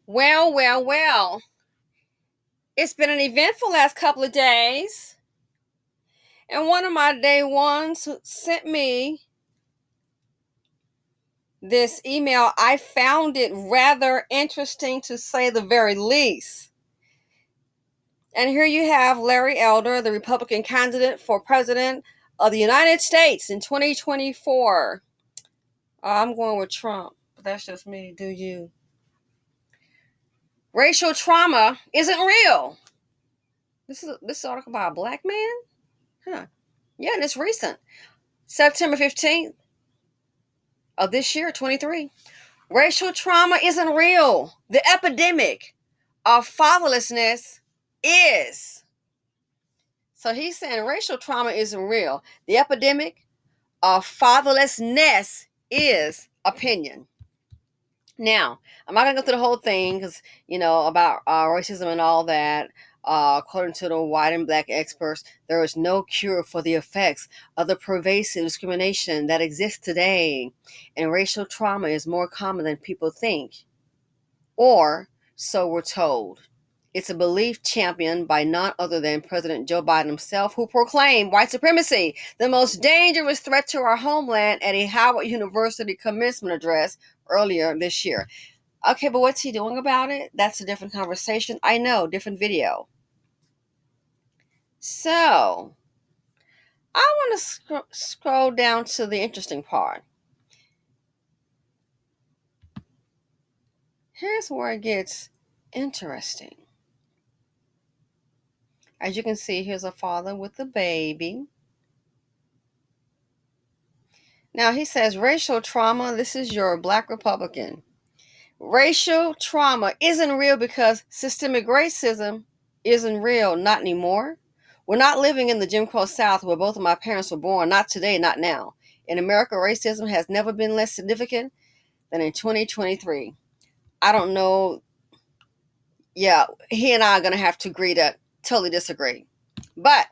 Well. It's been an eventful last couple of days. And one of my day ones sent me this email. I found it rather interesting, to say the very least. And here you have Larry Elder, the Republican candidate for president of the United States in 2024. I'm going with Trump, but that's just me. Do you? Racial trauma isn't real. This article by a black man? Huh. Yeah, and it's recent. September 15th of this year, 23. Racial trauma isn't real. The epidemic of fatherlessness is. So he's saying racial trauma isn't real. The epidemic of fatherlessness is opinion. Now, I'm not going to go through the whole thing because, about racism and all that. According to the white and black experts, there is no cure for the effects of the pervasive discrimination that exists today. And racial trauma is more common than people think, or so we're told. It's a belief championed by none other than President Joe Biden himself, who proclaimed white supremacy the most dangerous threat to our homeland at a Howard University commencement address earlier this year. Okay, but what's he doing about it? That's a different conversation. I know, different video. So, I want to scroll down to the interesting part. Here's where it gets interesting. As you can see, here's a father with a baby. Now, he says racial trauma, this is your black Republican. Racial trauma isn't real because systemic racism isn't real, not anymore. We're not living in the Jim Crow South where both of my parents were born, not today, not now. In America, racism has never been less significant than in 2023. I don't know. Yeah, he and I are going to have to agree to totally disagree. But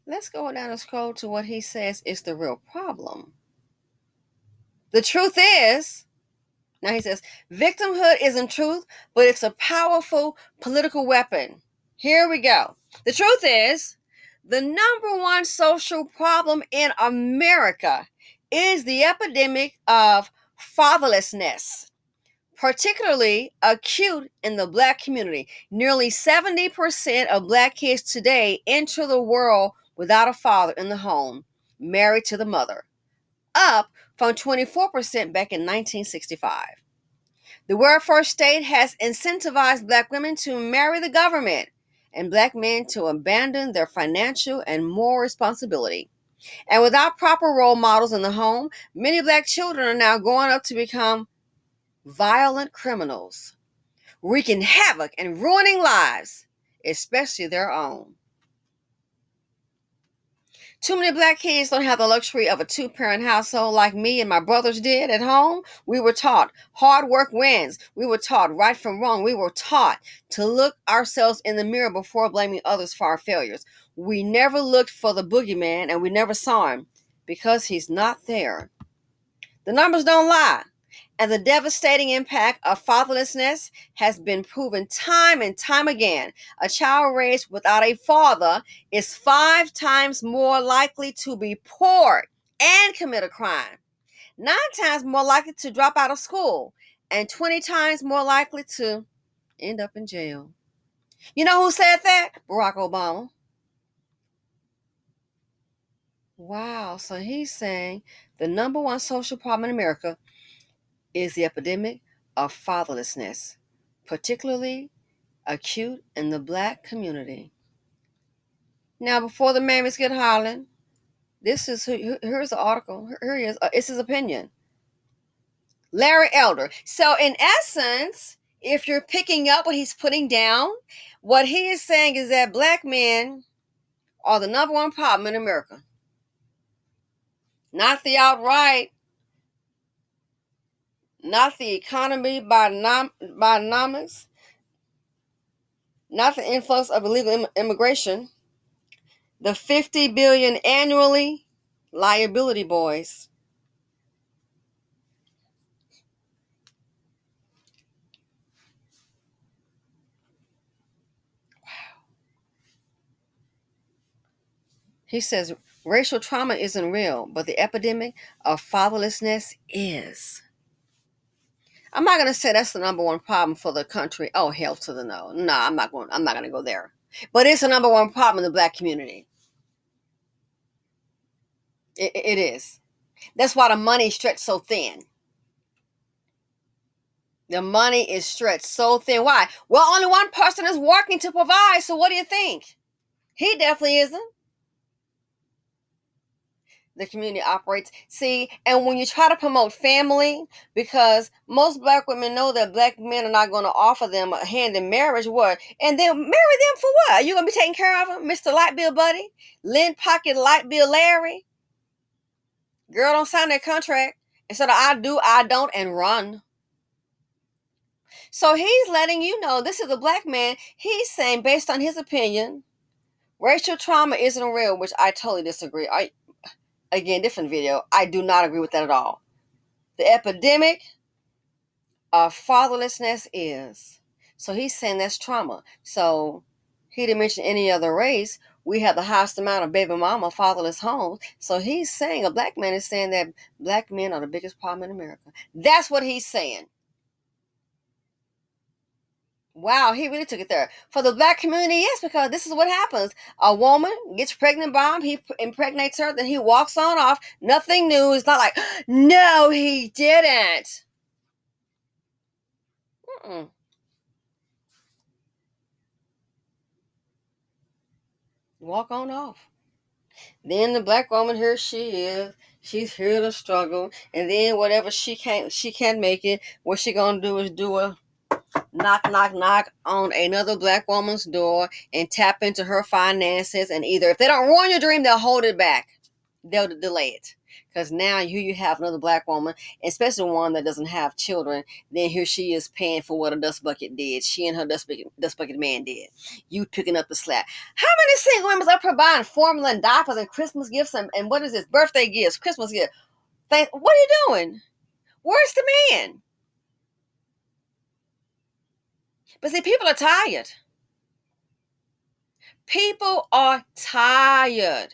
let's go down and scroll to what he says is the real problem. The truth is, now he says, victimhood isn't truth, but it's a powerful political weapon. Here we go. The truth is, the number one social problem in America is the epidemic of fatherlessness, particularly acute in the black community. Nearly 70% of black kids today enter the world without a father in the home, married to the mother, up from 24% back in 1965. The welfare state has incentivized black women to marry the government and black men to abandon their financial and moral responsibility. And without proper role models in the home, many black children are now growing up to become violent criminals, wreaking havoc and ruining lives, especially their own. Too many black kids don't have the luxury of a two-parent household like me and my brothers did at home. We were taught hard work wins. We were taught right from wrong. We were taught to look ourselves in the mirror before blaming others for our failures. We never looked for the boogeyman, and we never saw him because he's not there. The numbers don't lie. And the devastating impact of fatherlessness has been proven time and time again. A child raised without a father is 5 times more likely to be poor and commit a crime, 9 times more likely to drop out of school, and 20 times more likely to end up in jail. You know who said that? Barack Obama. Wow, so he's saying the number one social problem in America is the epidemic of fatherlessness, particularly acute in the black community. Now, before the mammies get hollering, here's the article. Here he is. It's his opinion. Larry Elder. So, in essence, if you're picking up what he's putting down, what he is saying is that black men are the number one problem in America. Not the outright, not the economy Bidenomics, not the influx of illegal immigration, the $50 billion annually liability boys. He says racial trauma isn't real, but the epidemic of fatherlessness is. I'm not gonna say that's the number one problem for the country. Oh, hell to the no. No, I'm not gonna go there. But it's the number one problem in the black community. It is. That's why the money is stretched so thin. The money is stretched so thin. Why? Well, only one person is working to provide. So what do you think? He definitely isn't. The community operates. See, and when you try to promote family, because most black women know that black men are not going to offer them a hand in marriage, what? And they'll marry them for what? Are you going to be taking care of them, Mr. Light Bill Buddy? Lynn Pocket Light Bill Larry? Girl, don't sign that contract. Instead of I do, I don't, and run. So he's letting you know this is a black man. He's saying, based on his opinion, racial trauma isn't real, which I totally disagree. Again, different video. I do not agree with that at all. The epidemic of fatherlessness is. So he's saying that's trauma. So he didn't mention any other race. We have the highest amount of baby mama fatherless homes. So he's saying, a black man is saying that black men are the biggest problem in America. That's what he's saying. Wow, he really took it there. For the black community, yes, because this is what happens. A woman gets pregnant by him, he impregnates her, then he walks on off. Nothing new. It's not like, no, he didn't. Mm-mm. Walk on off. Then the black woman, here she is. She's here to struggle. And then whatever she can't make it. What she gonna do is do a knock, knock, knock on another black woman's door and tap into her finances. And either if they don't ruin your dream, they'll hold it back. They'll delay it. Because now here you have another black woman, especially one that doesn't have children. Then here she is paying for what a dust bucket did. She and her dust bucket man did. You picking up the slack. How many single women are providing formula and diapers and Christmas gifts and what is this? Birthday gifts, Christmas gifts. What are you doing? Where's the man? But see, people are tired. People are tired.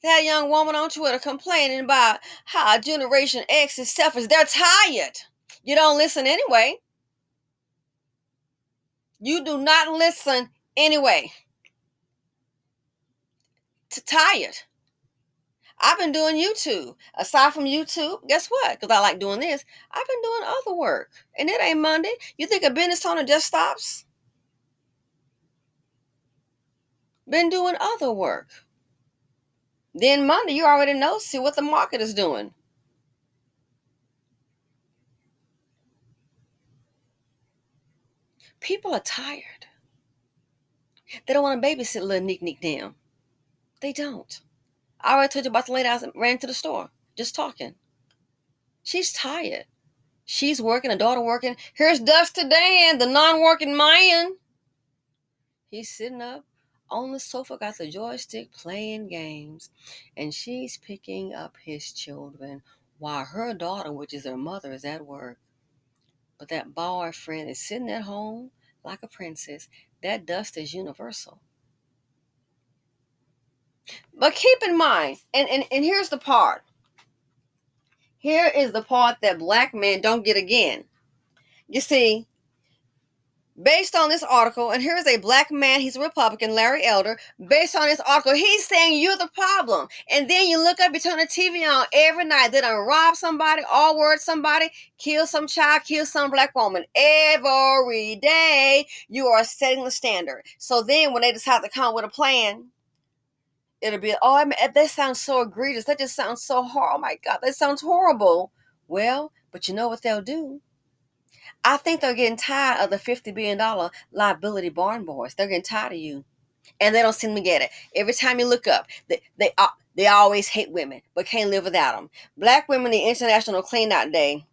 That young woman on Twitter complaining about how Generation X is selfish. They're tired. You don't listen anyway. You do not listen anyway. Tired. I've been doing YouTube. Aside from YouTube, guess what? Because I like doing this. I've been doing other work. And it ain't Monday. You think a business owner just stops? Been doing other work. Then Monday, you already know, see what the market is doing. People are tired. They don't want to babysit little Nick down. They don't. I already told you about the lady I ran to the store, just talking. She's tired. She's working, a daughter working. Here's Dusty Dan, the non-working man. He's sitting up on the sofa, got the joystick playing games, and she's picking up his children while her daughter, which is her mother, is at work. But that boyfriend is sitting at home like a princess. That dust is universal. But keep in mind, and here's the part. Here is the part that black men don't get again. You see, based on this article, and here's a black man, he's a Republican, Larry Elder. Based on this article, he's saying you're the problem. And then you look up, you turn the TV on every night. They done rob somebody, all word somebody, kill some child, kill some black woman. Every day, you are setting the standard. So then when they decide to come up with a plan, it'll be, that sounds so egregious. That just sounds so horrible. Oh my God, that sounds horrible. Well, but you know what they'll do? I think they're getting tired of the $50 billion liability barn boys. They're getting tired of you. And they don't seem to get it. Every time you look up, they always hate women, but can't live without them. Black Women, the International Clean Out Day.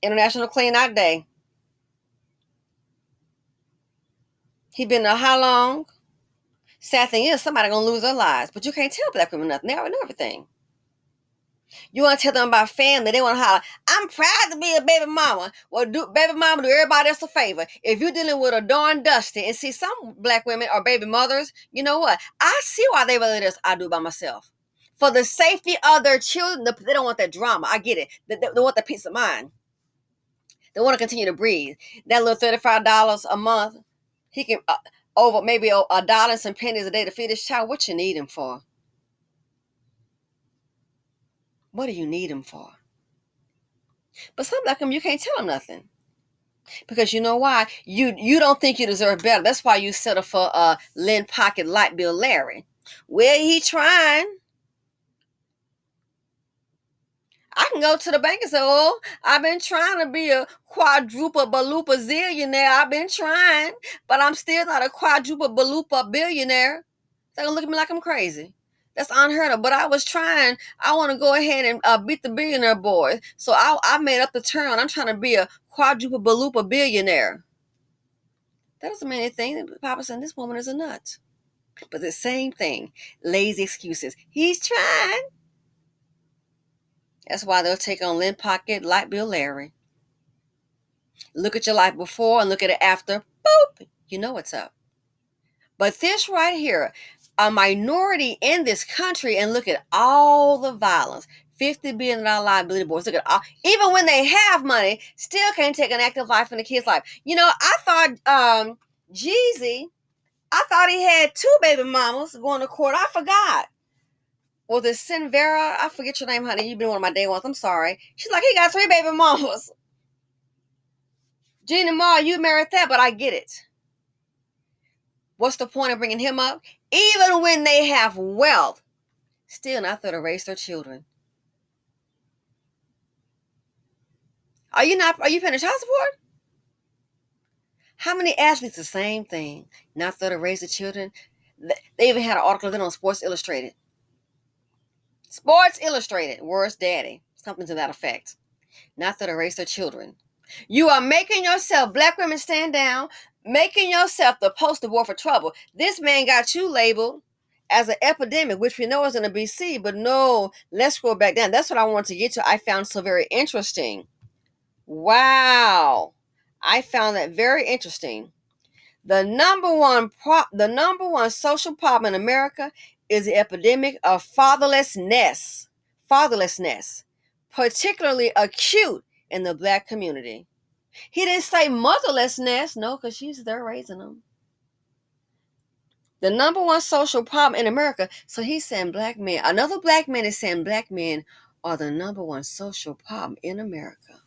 International Clean Out Day. He been there how long? Sad thing is, somebody gonna lose their lives. But you can't tell black women nothing. They already know everything. You want to tell them about family. They want to holler, I'm proud to be a baby mama. Well, baby mama, do everybody else a favor. If you're dealing with a darn dusty, and see, some black women are baby mothers, you know what? I see why they rather this I do by myself. For the safety of their children, they don't want that drama. I get it. They want the peace of mind. They want to continue to breathe. That little $35 a month, he can, over maybe a dollar and some pennies a day to feed his child. What you need him for? What do you need him for? But some black women, you can't tell them nothing. Because you know why? You don't think you deserve better. That's why you settle for Lynn Pocket Light Bill Larry. Well, he trying. I can go to the bank and say, oh, I've been trying to be a quadruple balupa zillionaire. I've been trying, but I'm still not a quadruple balupa billionaire. They're going to look at me like I'm crazy. That's unheard of. But I was trying. I want to go ahead and beat the billionaire boys. So I made up the term. I'm trying to be a quadruple balupa billionaire. That doesn't mean anything. Papa said, this woman is a nut. But the same thing. Lazy excuses. He's trying. That's why they'll take on Lynn Pocket, Light Bill Larry. Look at your life before and look at it after. Boop. You know what's up. But this right here, a minority in this country, and look at all the violence. $50 billion liability boards. Look at all, even when they have money, still can't take an active life in the kid's life. You know, I thought Jeezy, I thought he had 2 baby mamas going to court. I forgot. Was it Sinvera? I forget your name, honey. You've been one of my day ones. I'm sorry. She's like, he got 3 baby mamas. Gina Ma, you married that, but I get it. What's the point of bringing him up? Even when they have wealth, still not there to raise their children. Are you paying child support? How many athletes the same thing? Not there to raise the children. They even had an article on Sports Illustrated. Sports Illustrated, where's daddy? Something to that effect. Not there to raise their children. You are making yourself, black women stand down, making yourself the poster boy for trouble. This man got you labeled as an epidemic, which we know is in the BC, but no, let's scroll back down. That's what I want to get to. I found so very interesting. Wow. I found that very interesting. The number one social problem in America is the epidemic of fatherlessness, particularly acute in the black community. He didn't say motherlessness, no, because she's there raising them. The number one social problem in America. So he's saying black men. Another black man is saying black men are the number one social problem in America.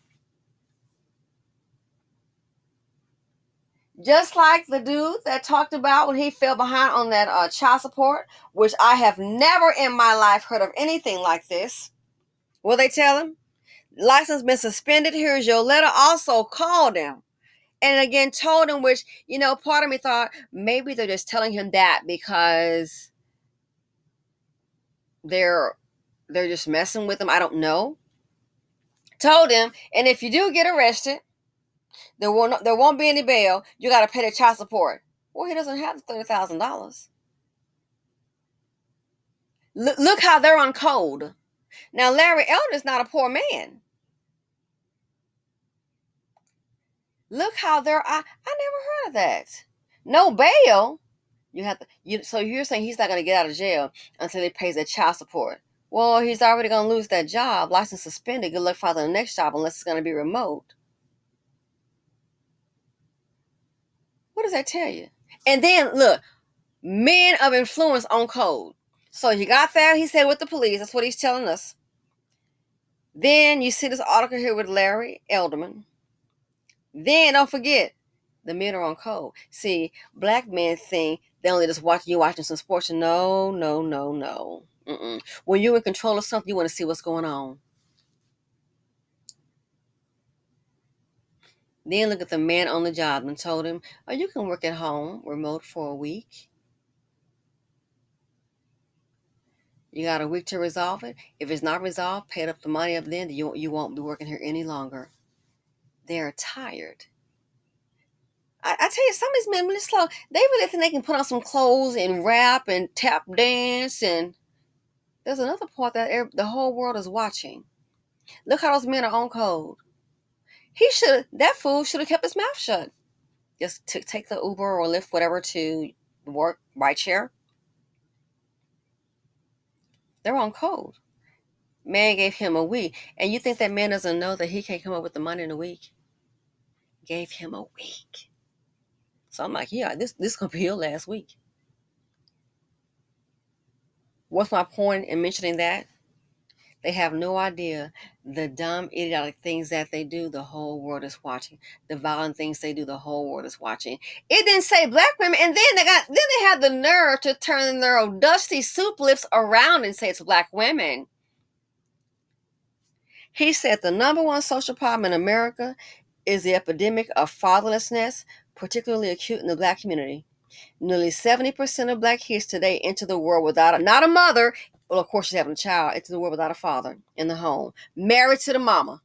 Just like the dude that talked about when he fell behind on that child support, which I have never in my life heard of anything like this. Will they tell him? License been suspended. Here's your letter. Also called him. And again, told him, which, you know, part of me thought maybe they're just telling him that because they're just messing with him. I don't know. Told him, and if you do get arrested, there won't be any bail. You got to pay the child support. Well, he doesn't have $30,000. Look how they're on code. Now, Larry Elder is not a poor man. Look how they're. I never heard of that. No bail. You have to. So you're saying he's not going to get out of jail until he pays that child support? Well, he's already going to lose that job. License suspended. Good luck finding the next job unless it's going to be remote. What does that tell you? And then look, men of influence on code. So you got that, he said, with the police. That's what he's telling us. Then you see this article here with Larry Elderman. Then don't forget, the men are on code. See, black men think they only just watching some sports. No. Mm-mm. When you're in control of something, you want to see what's going on. Then look at the man on the job and told him, oh, you can work at home, remote for a week. You got a week to resolve it. If it's not resolved, pay up the money up then. You won't be working here any longer. They're tired. I tell you, some of these men really slow. They really think they can put on some clothes and rap and tap dance and There's another part that the whole world is watching. Look how those men are on code. That fool should have kept his mouth shut. Just to take the Uber or Lyft, whatever, to work, ride share. They're on code. Man gave him a week. And you think that man doesn't know that he can't come up with the money in a week? Gave him a week. So I'm like, yeah, this gonna be your last week. What's my point in mentioning that? They have no idea the dumb, idiotic things that they do, the whole world is watching. The violent things they do, the whole world is watching. It didn't say black women, and then they had the nerve to turn their dusty soup lips around and say it's black women. He said the number one social problem in America is the epidemic of fatherlessness, particularly acute in the black community. Nearly 70% of black kids today enter the world without not a mother. Well, of course, she's having a child into the world without a father in the home, married to the mama.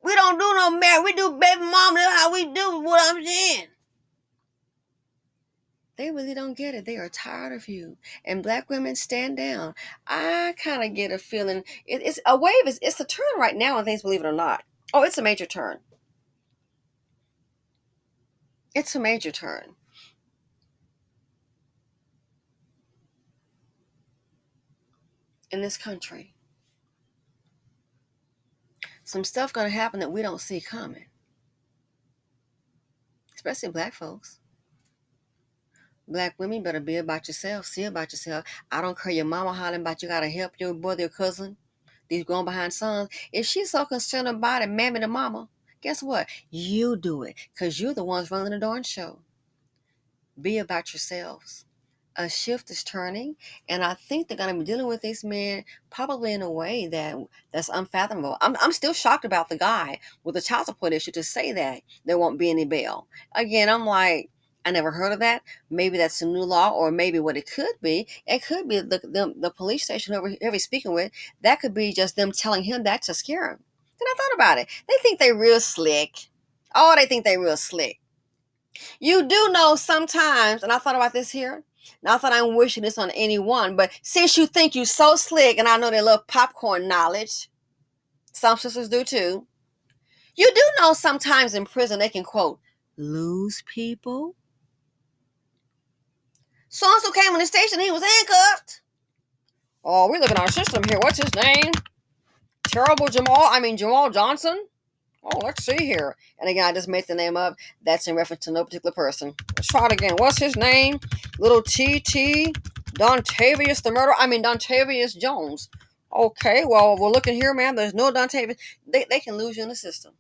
We don't do no marriage. We do baby mama. That's how we do what I'm saying. They really don't get it. They are tired of you. And black women, stand down. I kind of get a feeling it's a wave. It's a turn right now on things, believe it or not. Oh, it's a major turn. It's a major turn. In this country. Some stuff going to happen that we don't see coming. Especially black folks. Black women, better be about yourself. See about yourself. I don't care your mama hollering about you got to help your brother, your cousin, these grown behind sons. If she's so concerned about it, mammy to mama, guess what? You do it, because you're the ones running the darn show. Be about yourselves. A shift is turning, and I think they're going to be dealing with these men probably in a way that's unfathomable. I'm still shocked about the guy with the child support issue to say that there won't be any bail. Again, I'm like, I never heard of that. Maybe that's a new law, or maybe what it could be the police station whoever he's speaking with, that could be just them telling him that to scare him. Then I thought about it. They think they real slick. Oh, they think they real slick. You do know sometimes, and I thought about this here. Not that I'm wishing this on anyone, but since you think you're so slick, and I know they love popcorn knowledge, some sisters do too. You do know sometimes in prison they can, quote, lose people. So-and-so came on the station, he was handcuffed. Oh, we're looking at our system here. What's his name? Jamal Johnson? Oh, let's see here. And again, I just made the name up. That's in reference to no particular person. Let's try it again. What's his name? Little T.T. Dontavius Jones. Okay, well, we're looking here, man. There's no Dontavius. They can lose you in the system.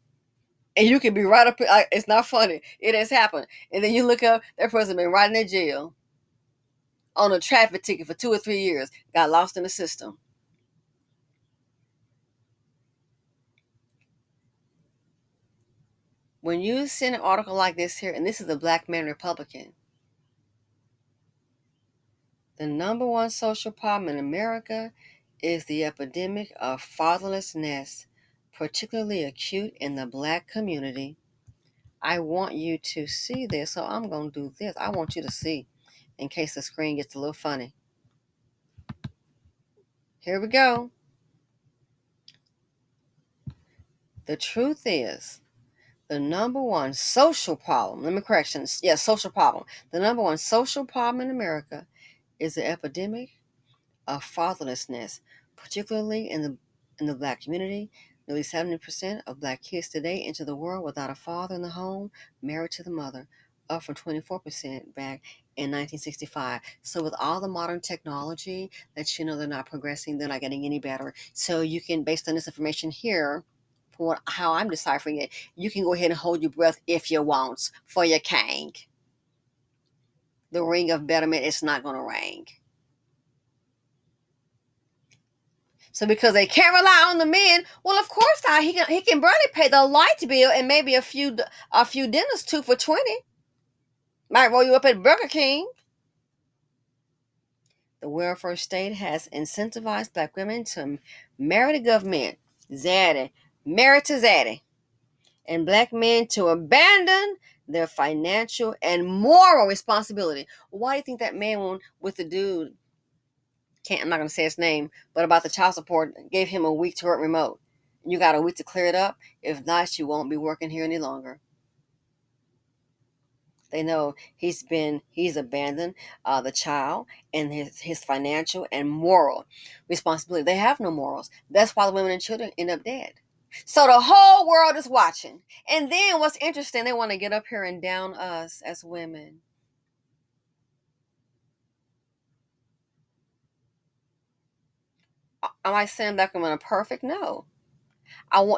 And you can be right up. It's not funny. It has happened. And then you look up, that person been right in the jail on a traffic ticket for 2 or 3 years. Got lost in the system. When you send an article like this here, and this is a black man Republican, the number one social problem in America is the epidemic of fatherlessness, particularly acute in the black community. I want you to see this, so I'm going to do this. I want you to see, in case the screen gets a little funny. Here we go. The truth is, the number one social problem, social problem. The number one social problem in America is the epidemic of fatherlessness, particularly in the black community. Nearly 70% of black kids today enter the world without a father in the home, married to the mother, up from 24% back in 1965. So with all the modern technology that they're not progressing, they're not getting any better. So you can, based on this information here, for how I'm deciphering it, you can go ahead and hold your breath if you want for your king. The ring of betterment is not going to ring. So because they can't rely on the men, well, of course not. He can barely pay the light bill and maybe a few dinners, 2 for $20. Might roll you up at Burger King. The welfare state has incentivized black women to marry the government, zaddy, married to zaddy, and black men to abandon their financial and moral responsibility. Why do you think that man with the dude I'm not going to say his name, but about the child support, gave him a week to work remote. You got a week to clear it up. If not, you won't be working here any longer. They know he's abandoned the child and his financial and moral responsibility. They have no morals. That's why the women and children end up dead. So the whole world is watching. And then what's interesting, they want to get up here and down us as women. Am I saying that I'm in a perfect? No.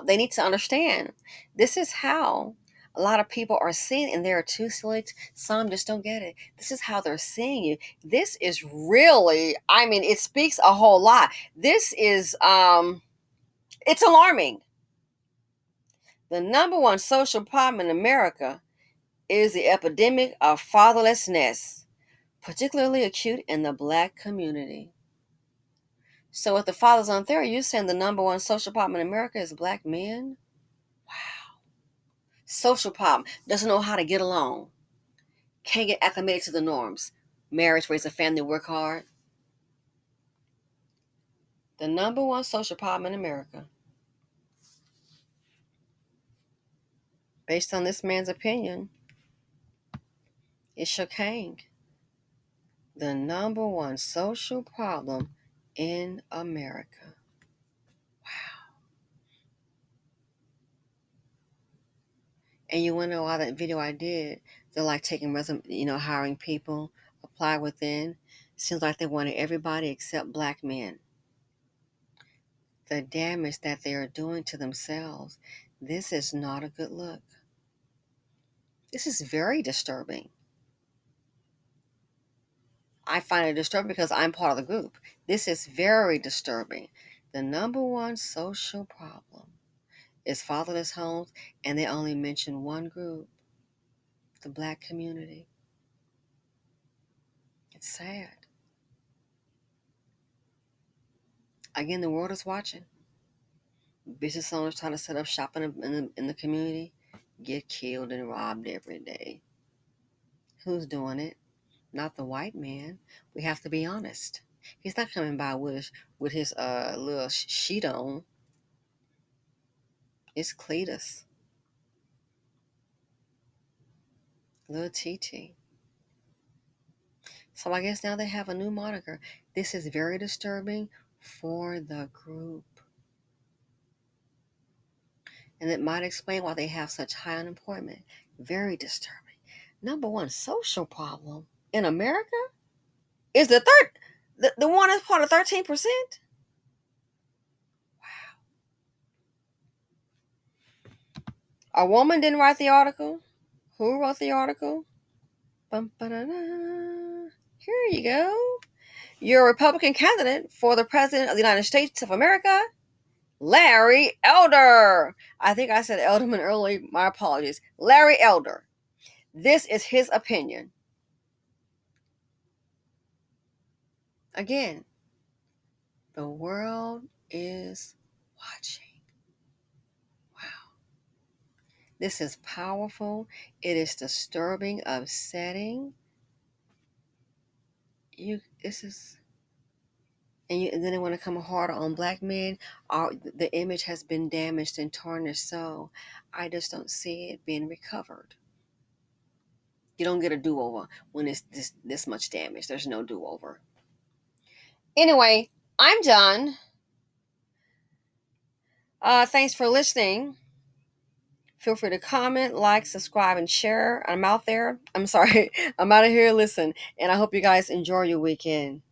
They need to understand this is how a lot of people are seeing, and they're too silly. Some just don't get it. This is how they're seeing you. This is really, I mean, it speaks a whole lot. This is it's alarming. The number one social problem in America is the epidemic of fatherlessness, particularly acute in the Black community. So if the fathers aren't there, you're saying the number one social problem in America is Black men? Wow. Social problem. Doesn't know how to get along. Can't get acclimated to the norms. Marriage, raise a family, work hard. The number one social problem in America, based on this man's opinion, is shocking. The number one social problem in America. Wow. And you want to know why that video I did, they're like taking hiring people, apply within. Seems like they wanted everybody except Black men. The damage that they are doing to themselves. This is not a good look. This is very disturbing. I find it disturbing because I'm part of the group. This is very disturbing. The number one social problem is fatherless homes, and they only mention one group, the Black community. It's sad. Again, the world is watching. Business owners trying to set up shop in the community get killed and robbed every day. Who's doing it? Not the white man. We have to be honest. He's not coming by with his little sheet on. It's Cletus. Little TT. So I guess now they have a new moniker. This is very disturbing for the group. And it might explain why they have such high unemployment. Very disturbing. Number one social problem in America is the one that's part of 13%. Wow. A woman didn't write the article. Who wrote the article? Bum-ba-da-da. Here you go. You're a Republican candidate for the President of the United States of America, Larry Elder. I think I said Elderman earlier. My apologies. Larry Elder. This is his opinion. Again, the world is watching. Wow. This is powerful. It is disturbing, upsetting. And then they want to come harder on Black men. The image has been damaged and tarnished, so I just don't see it being recovered. You don't get a do-over when it's this much damage. There's no do-over. Anyway, I'm done. Thanks for listening. Feel free to comment, like, subscribe, and share. I'm out there. I'm sorry. I'm out of here. Listen, and I hope you guys enjoy your weekend.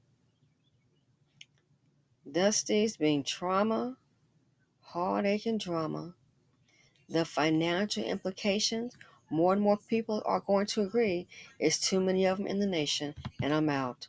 Dusty's being trauma, heartache, and drama. The financial implications, more and more people are going to agree, is too many of them in the nation. And I'm out.